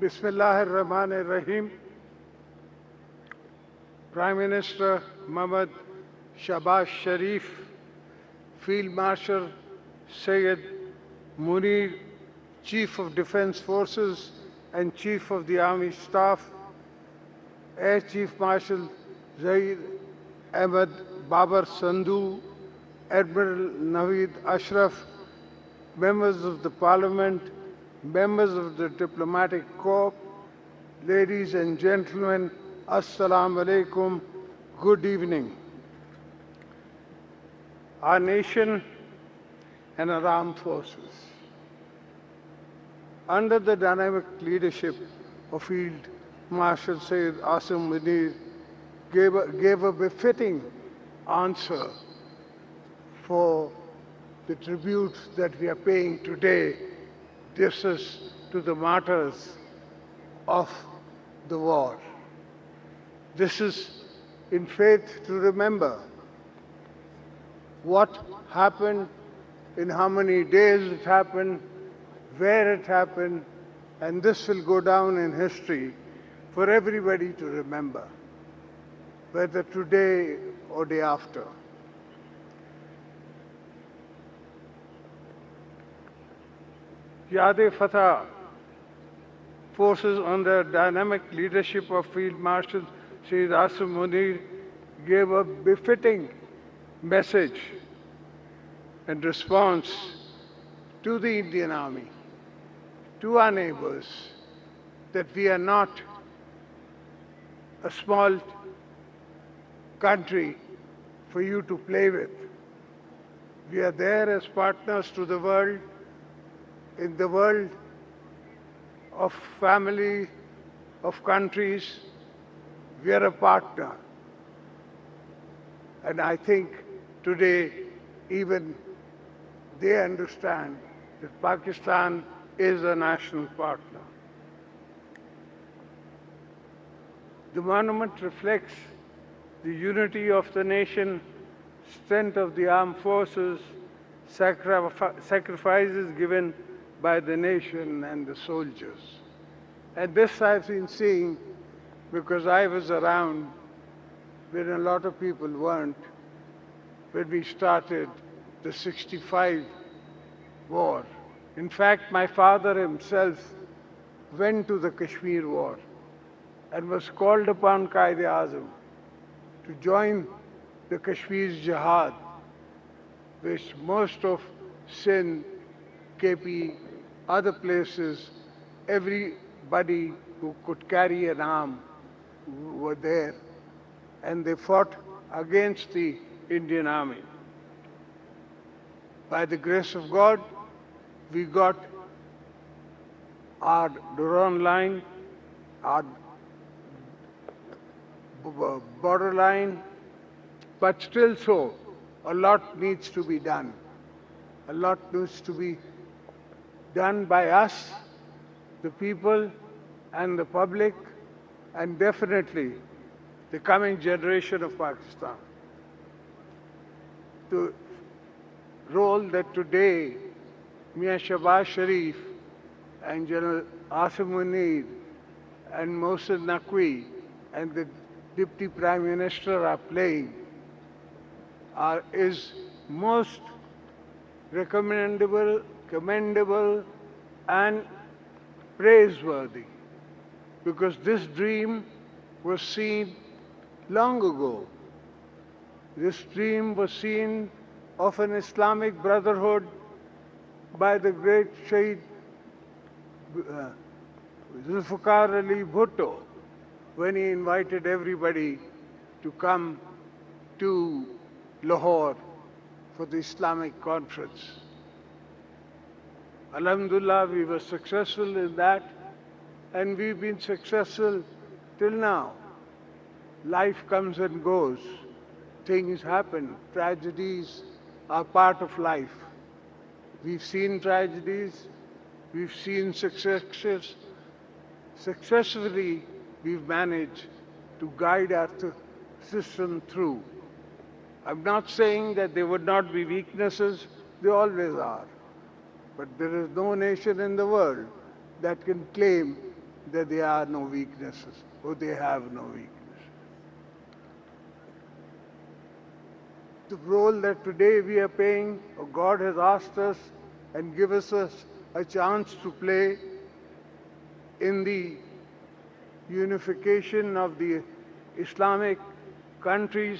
Bismillahir-Rahmanir-Rahim. Prime Minister Mohammad Shahbaz Sharif, Field Marshal Syed Munir, Chief of Defence Forces and Chief of the Army Staff, Air Chief Marshal Zaid Ahmed Babar Sandhu, Admiral Naveed Ashraf, members of the Parliament, members of the Diplomatic Corps, ladies and gentlemen, Assalamu alaikum, good evening. Our nation and our armed forces, under the dynamic leadership of Field Marshal Syed Asim Munir, gave a befitting answer for the tribute that we are paying today. This is to the martyrs of the war. This is in faith to remember what happened, in how many days it happened, where it happened, and this will go down in history for everybody to remember, whether today or day after. Yadgar-e-Fatah forces under dynamic leadership of Field Marshal Syed Asim Munir gave a befitting message and response to the Indian Army, to our neighbors, that we are not a small country for you to play with. We are there as partners to the world, in the world of family, of countries. We are a partner. And I think today even they understand that Pakistan is a national partner. The monument reflects the unity of the nation, strength of the armed forces, sacrifices given by the nation and the soldiers. And this I've been seeing because I was around when a lot of people weren't, when we started the 65 war. In fact, my father himself went to the Kashmir war and was called upon Qaid-e-Azam to join the Kashmir Jihad, which most of Sindh, KP, other places, everybody who could carry an arm were there, and they fought against the Indian Army. By the grace of God, we got our Durand line, our border line, but still so, a lot needs to be done. A lot needs to be done by us, the people and the public, and definitely the coming generation of Pakistan. The role that today Mia Shahbaz Sharif and General Asim Munir and Mohsin Naqvi and the Deputy Prime Minister are playing is most commendable and praiseworthy, because this dream was seen long ago. This dream was seen of an Islamic brotherhood by the great Shaheed Zulfikar Ali Bhutto when he invited everybody to come to Lahore for the Islamic conference. Alhamdulillah, we were successful in that, and we've been successful till now. Life comes and goes. Things happen. Tragedies are part of life. We've seen tragedies. We've seen successes. Successfully, we've managed to guide our system through. I'm not saying that there would not be weaknesses. They always are. But there is no nation in the world that can claim that there are no weaknesses, or they have no weaknesses. The role that today we are playing, or God has asked us and given us a chance to play in the unification of the Islamic countries,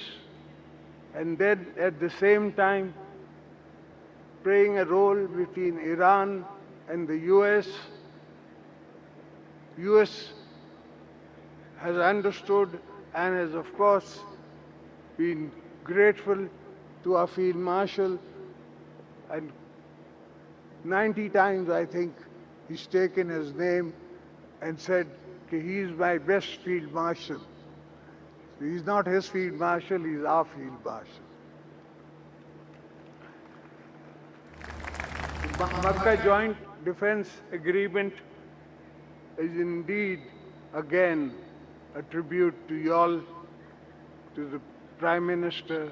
and then at the same time playing a role between Iran and the US. US has understood and has, of course, been grateful to our Field Marshal, and 90 times, I think, he's taken his name and said, he's my best Field Marshal. He's not his Field Marshal, he's our Field Marshal. The Makkah Joint Defense Agreement is indeed, again, a tribute to y'all, to the Prime Minister,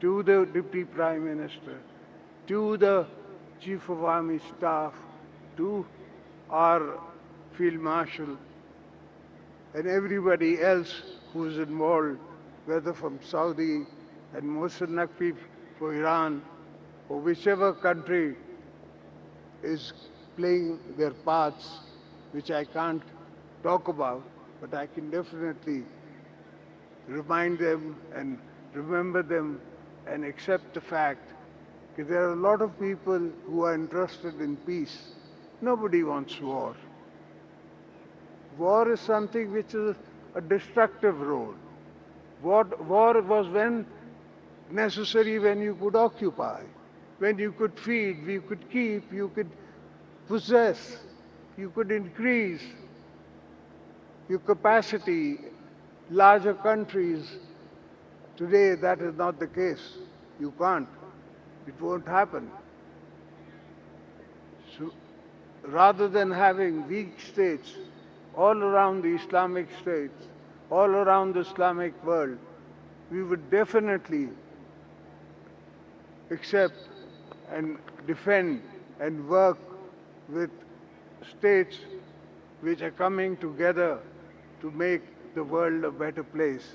to the Deputy Prime Minister, to the Chief of Army Staff, to our Field Marshal, and everybody else who is involved, whether from Saudi and Mohsen Naqvi for Iran, or whichever country is playing their parts, which I can't talk about, but I can definitely remind them and remember them and accept the fact that there are a lot of people who are interested in peace. Nobody wants war. War is something which is a destructive role. War was when necessary, when you could occupy, when you could feed, you could keep, you could possess, you could increase your capacity, larger countries. Today that is not the case. You can't. It won't happen. So rather than having weak states all around the Islamic states, all around the Islamic world, we would definitely accept and defend and work with states which are coming together to make the world a better place.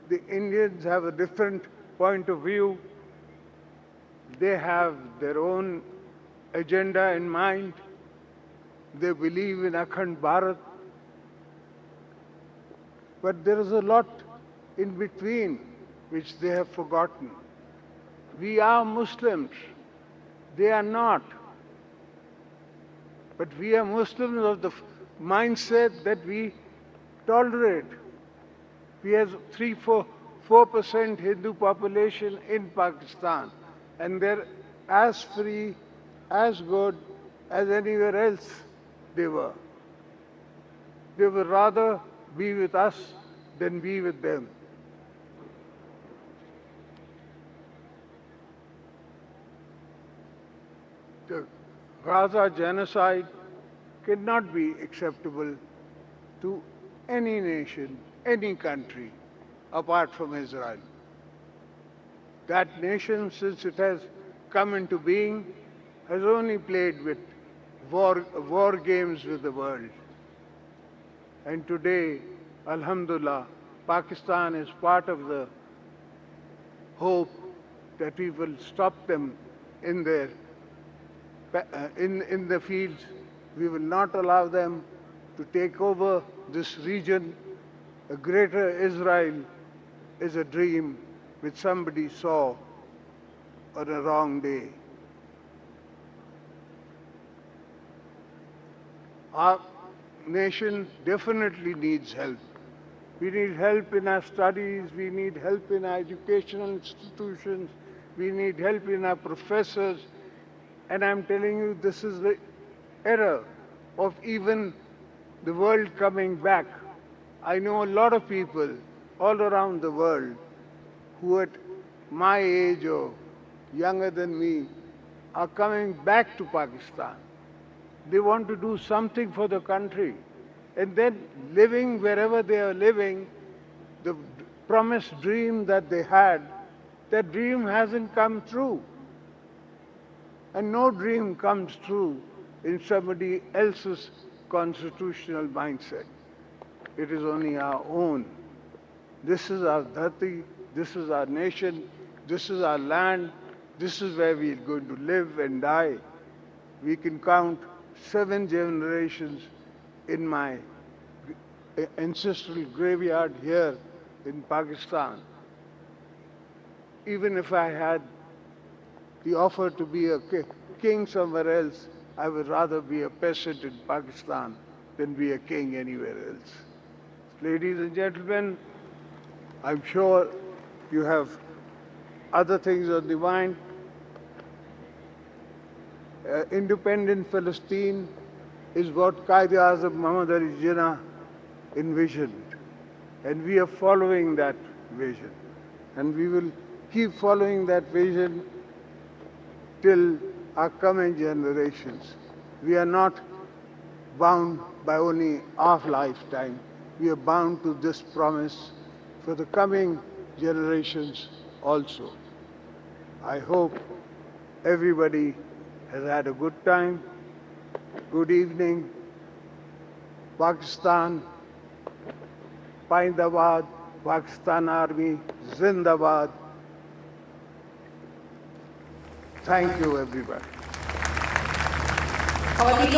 The Indians have a different point of view. They have their own agenda in mind. They believe in Akhand Bharat. But there is a lot in between which they have forgotten. We are Muslims. They are not. But we are Muslims of the mindset that we tolerate. We have 4% Hindu population in Pakistan, and they're as free, as good as anywhere else they were. They would rather be with us than be with them. The Gaza genocide cannot be acceptable to any nation, any country, apart from Israel. That nation, since it has come into being, has only played with war games with the world. And today, Alhamdulillah, Pakistan is part of the hope that we will stop them in their in the fields. We will not allow them to take over this region. A greater Israel is a dream which somebody saw on a wrong day. Our nation definitely needs help. We need help in our studies, we need help in our educational institutions, we need help in our professors. And I'm telling you, this is the era of even the world coming back. I know a lot of people all around the world who at my age or younger than me are coming back to Pakistan. They want to do something for the country. And then living wherever they are living, the promised dream that they had, that dream hasn't come true. And no dream comes true in somebody else's constitutional mindset. It is only our own. This is our dhati, this is our nation, this is our land, this is where we are going to live and die. We can count 7 generations in my ancestral graveyard here in Pakistan. Even if I had the offer to be a king somewhere else, I would rather be a peasant in Pakistan than be a king anywhere else. Ladies and gentlemen, I'm sure you have other things on the mind. Independent Palestine is what Qaid-e-Azam Muhammad Ali Jinnah envisioned. And we are following that vision. And we will keep following that vision till our coming generations. We are not bound by only our lifetime. We are bound to this promise for the coming generations also. I hope everybody has had a good time. Good evening. Pakistan, Paindabad, Pakistan Army, Zindabad. Thank you, everybody.